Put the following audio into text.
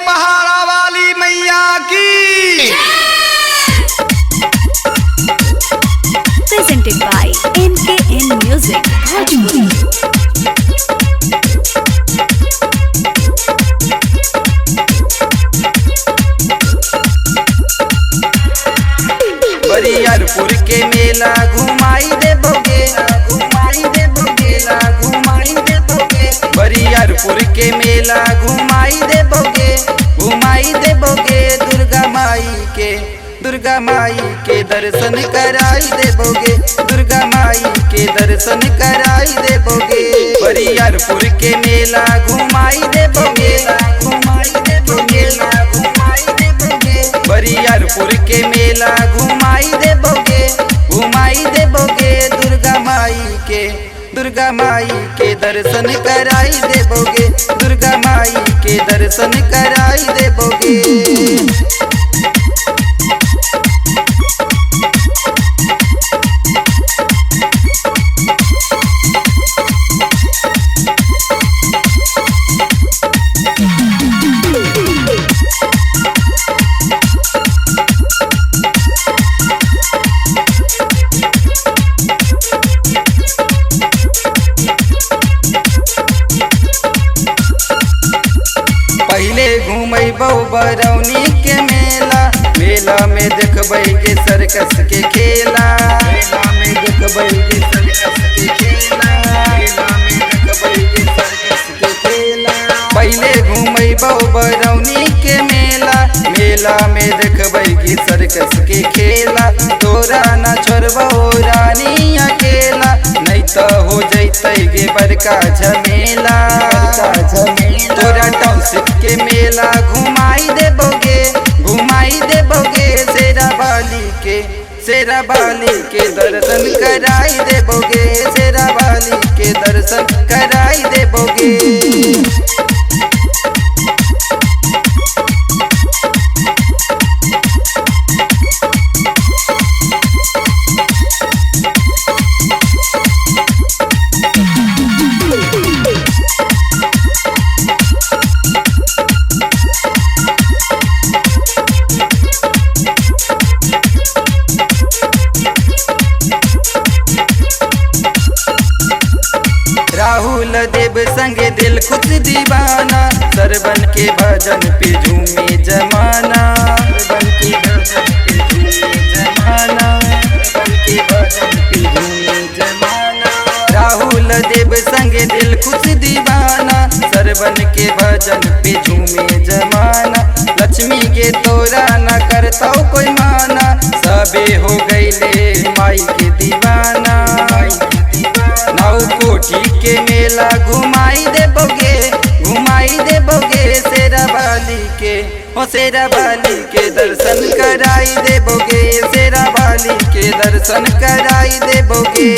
पहाड़ा वाली मैया की। Presented by NKN Music Bhojpuri। Bariyarpur के मेला घुमाई दे बोगे, घुमाई दे बोगे, घुमाई दे बोगे। बरियारपुर के मेला घुमाई दे बोगे, घुमाई दे बोगे। दुर्गा माई के दर्शन कराई दे बोगे, दुर्गा माई के दर्शन कराई दे बोगे। बरियारपुर के मेला घुमाई दे बोगे, घुमाई दे बोगे, घुमाई दे बोगे। बरियारपुर के मेला घुमाई दे बोगे, घुमाई दे बोगे। दुर्गा माई के दर्शन कराई दे बोगे, दुर्गा माई के दर्शन कराई दे बोगे। पहले घूमबो बरौनी के मेला, मेला में देखबै के सर्कस के खेला, मेला में देखबै के सर्कस के खेला, मेला में देखबै के सर्कस के खेला। पहले घूमबो बरौनी के मेला, मेला में देखबै के सर्कस के खेला। तोरा न छोड़बो रानी अकेला, नहीं तो हो जैतै गे बड़का झमेला। तोरा टाउनशिप के मेला घुमाई दे बोगे, घुमाई दे बोगे। शेरा बाली के दर्शन कराई दे बोगे, शेरा बाली के दर्शन कराई दे बोगे। राहुल देव संगे दिल खुश दीवाना, सरवन के भजन पे झूमे जमाना, सरवन के भजन पे झूमे जमाना, सरवन के भजन पे झूमे जमाना। राहुल देव संगे दिल खुश दीवाना, सरवन के भजन पे झूमे जमाना। लक्ष्मी के तोरा न करता कोई माना, सबे हो गईले माई के दीवाना। नौ कोठी के मेला घुमाई दे बोगे, घुमाई दे बोगे। शेरा बाली के दर्शन कराई दे बोगे, शेरा बाली के दर्शन कराई दे बोगे।